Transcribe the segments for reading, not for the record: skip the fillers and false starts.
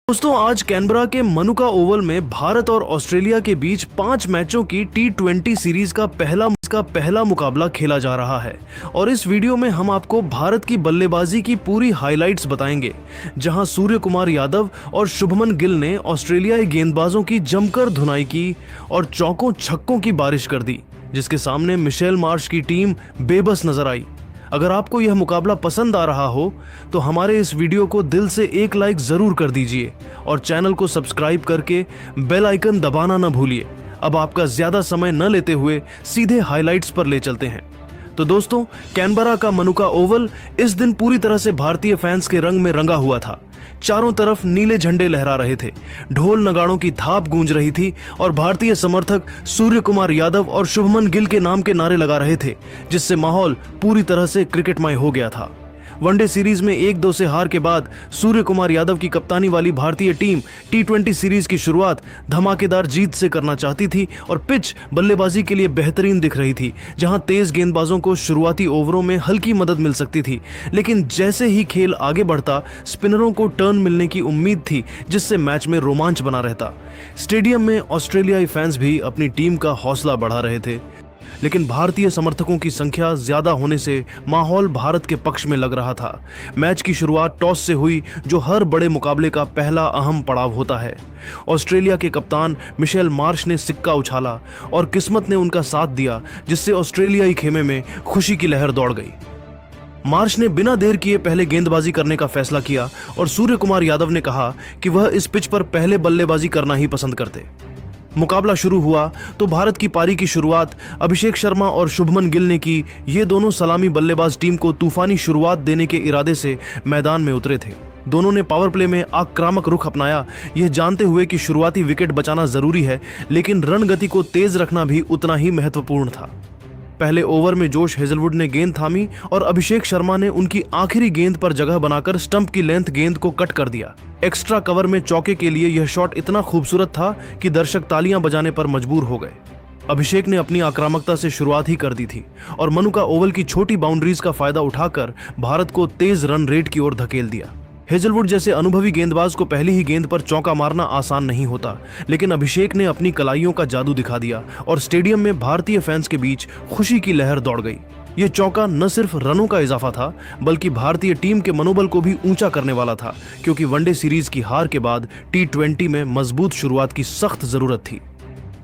दोस्तों, आज कैनबरा के मनुका ओवल में भारत और ऑस्ट्रेलिया के बीच 5 मैचों की T20 सीरीज का पहला मुकाबला खेला जा रहा है। और इस वीडियो में हम आपको भारत की बल्लेबाजी की पूरी हाइलाइट्स बताएंगे, जहां सूर्य कुमार यादव और शुभमन गिल ने ऑस्ट्रेलियाई गेंदबाजों की जमकर धुनाई की और चौकों छक्कों की बारिश कर दी, जिसके सामने मिशेल मार्श की टीम बेबस नजर आई। अगर आपको यह मुकाबला पसंद आ रहा हो तो हमारे इस वीडियो को दिल से एक लाइक जरूर कर दीजिए और चैनल को सब्सक्राइब करके बेल आइकन दबाना न भूलिए। अब आपका ज्यादा समय न लेते हुए सीधे हाइलाइट्स पर ले चलते हैं। तो दोस्तों, कैनबरा का मनुका ओवल इस दिन पूरी तरह से भारतीय फैंस के रंग में रंगा हुआ था। चारों तरफ नीले झंडे लहरा रहे थे, ढोल नगाड़ों की थाप गूंज रही थी और भारतीय समर्थक सूर्य कुमार यादव और शुभमन गिल के नाम के नारे लगा रहे थे, जिससे माहौल पूरी तरह से क्रिकेटमय हो गया था। वनडे सीरीज में 1-2 से हार के बाद सूर्य कुमार यादव की कप्तानी वाली भारतीय टीम T20 सीरीज की शुरुआत धमाकेदार जीत से करना चाहती थी और पिच बल्लेबाजी के लिए बेहतरीन दिख रही थी, जहां तेज गेंदबाजों को शुरुआती ओवरों में हल्की मदद मिल सकती थी। लेकिन जैसे ही खेल आगे बढ़ता, स्पिनरों को टर्न मिलने की उम्मीद थी, जिससे मैच में रोमांच बना रहता। स्टेडियम में ऑस्ट्रेलियाई फैंस भी अपनी टीम का हौसला बढ़ा रहे थे, लेकिन भारतीय समर्थकों की संख्या ज्यादा होने से माहौल भारत के पक्ष में लग रहा था। मैच की शुरुआत टॉस से हुई, जो हर बड़े मुकाबले का पहला अहम पड़ाव होता है। ऑस्ट्रेलिया के कप्तान मिशेल मार्श ने सिक्का उछाला और किस्मत ने उनका साथ दिया, जिससे ऑस्ट्रेलियाई खेमे में खुशी की लहर दौड़ गई। मार्श ने बिना देर किए पहले गेंदबाजी करने का फैसला किया और सूर्य कुमार यादव ने कहा कि वह इस पिच पर पहले बल्लेबाजी करना ही पसंद करते। मुकाबला शुरू हुआ तो भारत की पारी की शुरुआत अभिषेक शर्मा और शुभमन गिल ने की। ये दोनों सलामी बल्लेबाज टीम को तूफानी शुरुआत देने के इरादे से मैदान में उतरे थे। दोनों ने पावर प्ले में आक्रामक रुख अपनाया, यह जानते हुए कि शुरुआती विकेट बचाना जरूरी है, लेकिन रन गति को तेज रखना भी उतना ही महत्वपूर्ण था। पहले ओवर में जोश हेजलवुड ने गेंद थामी और अभिषेक शर्मा ने उनकी आखिरी गेंद पर जगह बनाकर स्टंप की लेंथ गेंद को कट कर दिया। एक्स्ट्रा कवर में चौके के लिए यह शॉट इतना खूबसूरत था कि दर्शक तालियां बजाने पर मजबूर हो गए। अभिषेक ने अपनी आक्रामकता से शुरुआत ही कर दी थी और मनुका ओवल की छोटी बाउंड्रीज का फायदा उठाकर भारत को तेज रन रेट की ओर धकेल दिया। हेजलवुड जैसे अनुभवी गेंदबाज को पहली ही गेंद पर चौका मारना आसान नहीं होता, लेकिन अभिषेक ने अपनी कलाइयों का जादू दिखा दिया और स्टेडियम में भारतीय फैंस के बीच खुशी की लहर दौड़ गई। ये चौका न सिर्फ रनों का इजाफा था, बल्कि भारतीय टीम के मनोबल को भी ऊंचा करने वाला था, क्योंकि वनडे सीरीज की हार के बाद T20 में मजबूत शुरुआत की सख्त जरूरत थी।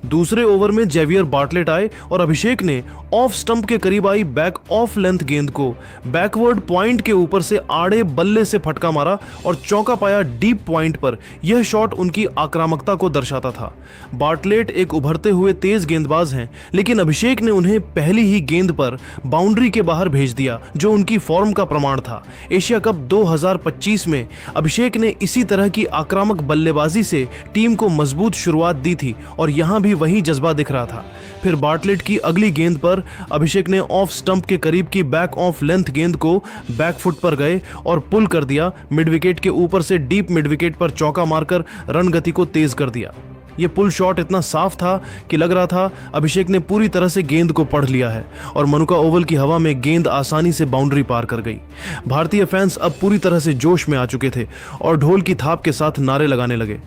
दूसरे ओवर में जेवियर बार्टलेट आए और अभिषेक ने ऑफ स्टंप के करीब आई बैक ऑफ लेंथ गेंद को बैकवर्ड पॉइंट के ऊपर से आड़े बल्ले से फटका मारा और चौका पाया डीप पॉइंट पर। यह शॉट उनकी आक्रामकता को दर्शाता था। बार्टलेट एक उभरते हुए तेज गेंदबाज हैं, लेकिन अभिषेक ने उन्हें पहली ही गेंद पर बाउंड्री के बाहर भेज दिया, जो उनकी फॉर्म का प्रमाण था। एशिया कप 2025 में अभिषेक ने इसी तरह की आक्रामक बल्लेबाजी से टीम को मजबूत शुरुआत दी थी और यहां भी वही जज्बा दिख रहा था। फिर बार्टलेट की अगली गेंद पर अभिषेक ने ऑफ स्टंप के करीब की बैक ऑफ लेंथ गेंद को बैक फुट पर गए और पुल कर दिया। मिड विकेट के ऊपर से डीप मिड विकेट पर चौका मारकर रन गति को तेज कर दिया। यह पुल शॉट इतना साफ था कि लग रहा था अभिषेक ने पूरी तरह से गेंद को पढ़ लिया है और मनुका ओवल की हवा में गेंद आसानी से बाउंड्री पार कर गई। भारतीय फैंस अब पूरी तरह से जोश में आ चुके थे और ढोल की थाप के साथ नारे लगाने लगे।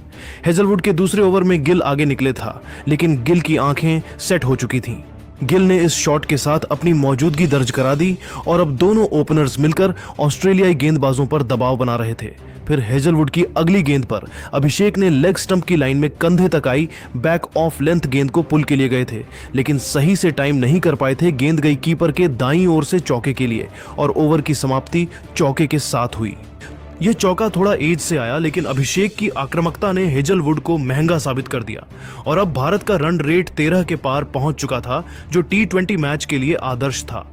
हेजलवुड के दूसरे ओवर में गिल आगे निकले था, लेकिन गिल की आंखें सेट हो चुकी थीं। गिल ने इस शॉट के साथ अपनी मौजूदगी दर्ज करा दी और अब दोनों ओपनर्स मिलकर ऑस्ट्रेलियाई गेंदबाजों पर दबाव बना रहे थे। फिर हेजलवुड की अगली गेंद पर अभिषेक ने लेग स्टंप की लाइन में कंधे तक आई बैक ऑफ लेंथ गेंद को पुल के लिए गए थे, लेकिन सही से टाइम नहीं कर पाए थे। गेंद गई कीपर के दाईं ओर से चौके के लिए और ओवर की समाप्ति चौके के साथ हुई। यह चौका थोड़ा एज से आया, लेकिन अभिषेक की आक्रामकता ने हेजलवुड को महंगा साबित कर दिया और अब भारत का रन रेट 13 के पार पहुंच चुका था, जो T20 मैच के लिए आदर्श था।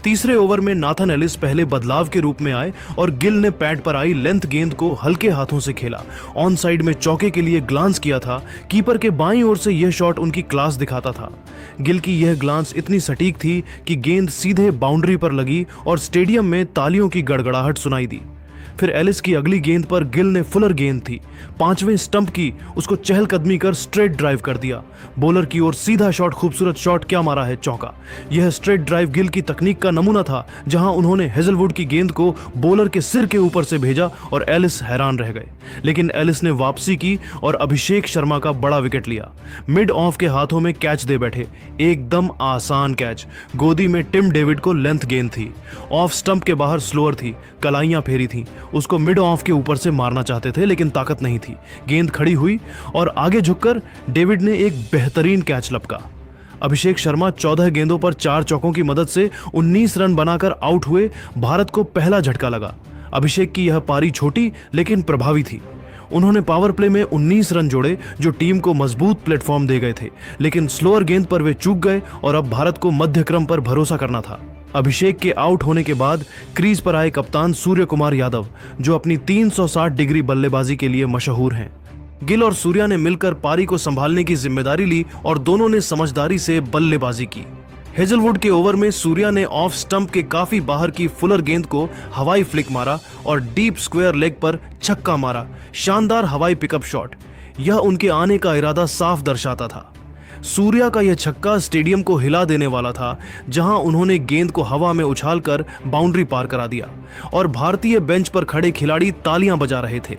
तीसरे ओवर में नाथन एलिस पहले बदलाव के रूप में आए और गिल ने पैड पर आई लेंथ गेंद को हल्के हाथों से खेला। ऑन साइड में चौके के लिए ग्लांस किया था। कीपर के बाईं ओर से यह शॉट उनकी क्लास दिखाता था। गिल की यह ग्लांस इतनी सटीक थी कि गेंद सीधे बाउंड्री पर लगी और स्टेडियम में तालियों की गड़गड़ाहट सुनाई दी। फिर एलिस की अगली गेंद पर गिल ने फुलर गेंद थी, 5वें स्टंप की, उसको चहलकदमी कर स्ट्रेट ड्राइव कर दिया। बॉलर की ओर सीधा शॉट, खूबसूरत शॉट, क्या मारा है, चौका। यह स्ट्रेट ड्राइव गिल की तकनीक का नमूना था, जहां उन्होंने हेजलवुड की गेंद को बॉलर के सिर के ऊपर से भेजा और एलिस हैरान रह गए। लेकिन एलिस ने वापसी की और अभिषेक शर्मा का बड़ा विकेट लिया। मिड ऑफ के हाथों में कैच दे बैठे, एकदम आसान कैच। गोदी में टिम डेविड को लेंथ गेंद थी, ऑफ स्टंप के बाहर स्लोअर थी, कलाइयां फेरी थी। उसको मिड ऑफ के ऊपर से मारना चाहते थे लेकिन ताकत नहीं थी। गेंद खड़ी हुई और आगे झुककर डेविड ने एक बेहतरीन कैच लपका। अभिषेक शर्मा 14 गेंदों पर 4 चौकों की मदद से 19 रन बनाकर आउट हुए। भारत को पहला झटका लगा। अभिषेक की यह पारी छोटी लेकिन प्रभावी थी। उन्होंने पावर प्ले में 19 रन जोड़े जो टीम को मजबूत प्लेटफॉर्म दे गए थे, लेकिन स्लोअर गेंद पर वे चूक गए और अब भारत को मध्य क्रम पर भरोसा करना था। अभिषेक के आउट होने के बाद क्रीज पर आए कप्तान सूर्य कुमार यादव, जो अपनी 360 डिग्री बल्लेबाजी के लिए मशहूर हैं। गिल और सूर्या ने मिलकर पारी को संभालने की जिम्मेदारी ली और दोनों ने समझदारी से बल्लेबाजी की। हेजलवुड के ओवर में सूर्या ने ऑफ स्टंप के काफी बाहर की फुलर गेंद को हवाई फ्लिक मारा और डीप स्क्वायर लेग पर छक्का मारा। शानदार हवाई पिकअप शॉट, यह उनके आने का इरादा साफ दर्शाता था। सूर्या का यह छक्का स्टेडियम को हिला देने वाला था, जहां उन्होंने गेंद को हवा में उछालकर बाउंड्री पार करा दिया और भारतीय बेंच पर खड़े खिलाड़ी तालियां बजा रहे थे।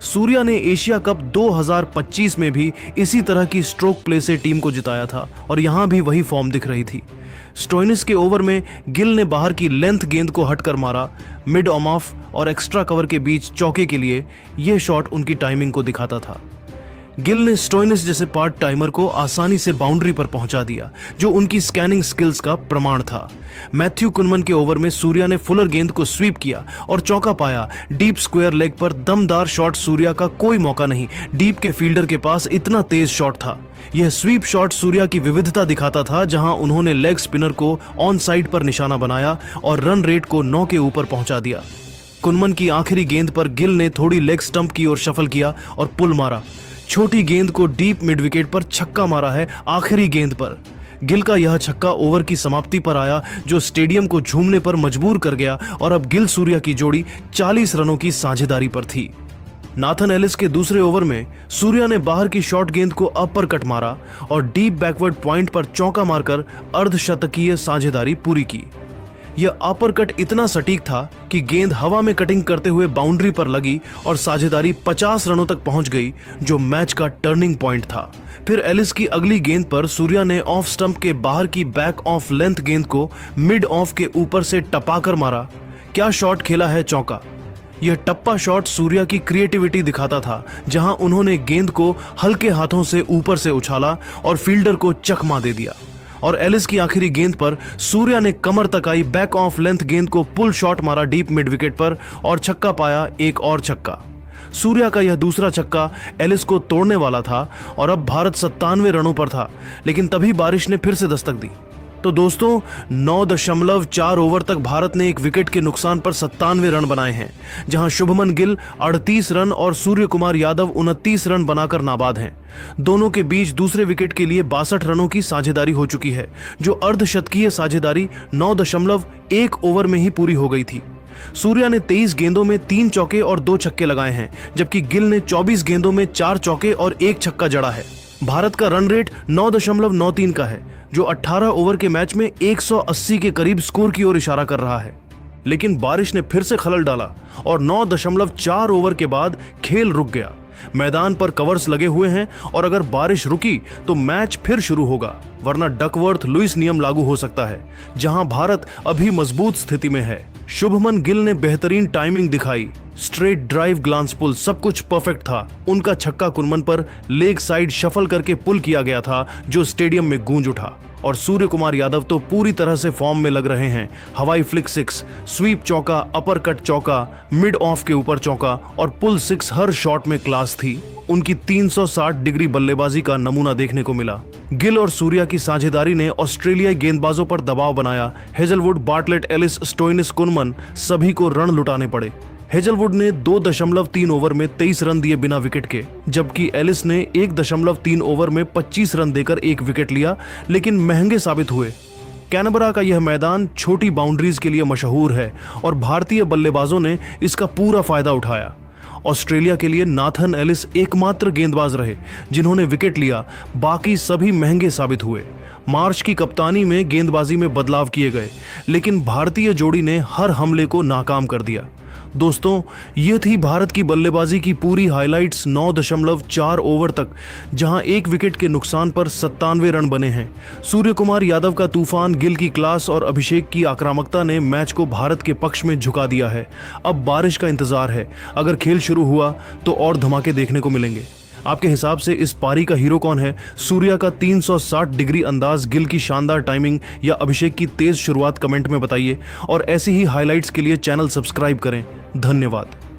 सूर्या ने एशिया कप 2025 में भी इसी तरह की स्ट्रोक प्ले से टीम को जिताया था और यहां भी वही फॉर्म दिख रही थी। स्टोइनिस के ओवर में गिल ने बाहर की लेंथ गेंद को हटकर मारा। मिड ऑफ और एक्स्ट्रा कवर के बीच चौके के लिए यह शॉट उनकी टाइमिंग को दिखाता था। गिल ने स्टोइनिस जैसे पार्ट टाइमर को आसानी से बाउंड्री पर पहुंचा दिया, जो उनकी स्कैनिंग स्किल्स का प्रमाण था। मैथ्यू कुनमन के ओवर में सूर्या ने फुलर गेंद को स्वीप किया और चौका पाया। डीप स्क्वायर लेग पर दमदार शॉट, सूर्या का कोई मौका नहीं। डीप के फील्डर के पास इतना तेज शॉट था। यह स्वीप शॉट सूर्या की विविधता दिखाता था, जहां उन्होंने लेग स्पिनर को ऑन साइड पर निशाना बनाया और रन रेट को 9 के ऊपर पहुंचा दिया। कुनमन की आखिरी गेंद पर गिल ने थोड़ी लेग स्टंप की ओर शफल किया और पुल मारा। छोटी गेंद को डीप मिड विकेट पर छक्का मारा है आखिरी गेंद पर। गिल का यह छक्का ओवर की समाप्ति पर आया, जो स्टेडियम को झूमने पर मजबूर कर गया और अब गिल सूर्या की जोड़ी 40 रनों की साझेदारी पर थी। नाथन एलिस के दूसरे ओवर में सूर्या ने बाहर की शॉर्ट गेंद को अपर कट मारा और डीप बैकवर्ड पॉइंट पर चौका मारकर अर्धशतकीय साझेदारी पूरी की। यह अपर कट इतना सटीक था कि गेंद हवा में कटिंग करते हुए बाउंड्री पर लगी और साझेदारी 50 रनों तक पहुंच गई, जो मैच का टर्निंग पॉइंट था। फिर एलिस की अगली गेंद पर सूर्या ने ऑफ स्टंप के बाहर की बैक ऑफ लेंथ गेंद को मिड ऑफ के ऊपर से टपाकर मारा। क्या शॉट खेला है, चौका। यह टप्पा शॉट सूर्या की क्रिएटिविटी दिखाता था, जहां उन्होंने गेंद को हल्के हाथों से ऊपर से उछाला और फील्डर को चकमा दे दिया। और एलिस की आखिरी गेंद पर सूर्या ने कमर तक आई बैक ऑफ लेंथ गेंद को पुल शॉट मारा डीप मिड विकेट पर और छक्का पाया, एक और छक्का। सूर्या का यह दूसरा छक्का एलिस को तोड़ने वाला था और अब भारत 97 रनों पर था, लेकिन तभी बारिश ने फिर से दस्तक दी। तो दोस्तों 9.4 ओवर तक भारत ने एक विकेट के नुकसान पर 97 रन बनाए हैं, जहां शुभमन गिल 38 रन और सूर्य कुमार यादव 29 रन बनाकर नाबाद हैं। दोनों के बीच दूसरे विकेट के लिए 62 रनों की साझेदारी हो चुकी है, जो अर्धशतकीय साझेदारी 9.1 ओवर में ही पूरी हो गई थी। सूर्या ने 23 गेंदों में 3 चौके और 2 छक्के लगाए हैं, जबकि गिल ने 24 गेंदों में 4 चौके और 1 छक्का जड़ा है। भारत का रन रेट 9.93 का है, जो 18 ओवर के मैच में 180 के करीब स्कोर की ओर इशारा कर रहा है। लेकिन बारिश ने फिर से खलल डाला और 9.4 ओवर के बाद खेल रुक गया। मैदान पर कवर्स लगे हुए हैं और अगर बारिश रुकी तो मैच फिर शुरू होगा, वरना डकवर्थ लुइस नियम लागू हो सकता है, जहां भारत अभी मजबूत स्थिति में है। शुभमन गिल ने बेहतरीन टाइमिंग दिखाई, स्ट्रेट ड्राइव, ग्लांस पुल, सब कुछ परफेक्ट था। उनका छक्का कुनमन पर लेग साइड शफल करके पुल किया गया था, जो स्टेडियम में गूंज उठा। और सूर्य कुमार यादव तो पूरी तरह से फॉर्म में लग रहे हैं। हवाई फ्लिक 6, स्वीप चौका, अपर कट चौका, मिड ऑफ के ऊपर चौका और पुल 6, हर शॉट में क्लास थी। उनकी 360 डिग्री बल्लेबाजी का नमूना देखने को मिला। गिल और सूर्या की साझेदारी ने ऑस्ट्रेलियाई गेंदबाजों पर दबाव बनाया। हेजलवुड, बार्टलेट, एलिस, स्टोइनिस, कुनमन सभी को रन लुटाने पड़े। हेजलवुड ने 2.3 ओवर में 23 रन दिए बिना विकेट के, जबकि एलिस ने 1.3 ओवर में 25 रन देकर एक विकेट लिया, लेकिन महंगे साबित हुए। कैनबरा का यह मैदान छोटी बाउंड्रीज के लिए मशहूर है और भारतीय बल्लेबाजों ने इसका पूरा फायदा उठाया। ऑस्ट्रेलिया के लिए नाथन एलिस एकमात्र गेंदबाज रहे जिन्होंने विकेट लिया, बाकी सभी महंगे साबित हुए। मार्श की कप्तानी में गेंदबाजी में बदलाव किए गए, लेकिन भारतीय जोड़ी ने हर हमले को नाकाम कर दिया। दोस्तों, ये थी भारत की बल्लेबाजी की पूरी हाइलाइट्स 9.4 ओवर तक, जहां एक विकेट के नुकसान पर 97 रन बने हैं। सूर्य कुमार यादव का तूफान, गिल की क्लास और अभिषेक की आक्रामकता ने मैच को भारत के पक्ष में झुका दिया है। अब बारिश का इंतजार है, अगर खेल शुरू हुआ तो और धमाके देखने को मिलेंगे। आपके हिसाब से इस पारी का हीरो कौन है? सूर्या का 360 डिग्री अंदाज, गिल की शानदार टाइमिंग या अभिषेक की तेज शुरुआत? कमेंट में बताइए और ऐसी ही हाइलाइट्स के लिए चैनल सब्सक्राइब करें। धन्यवाद।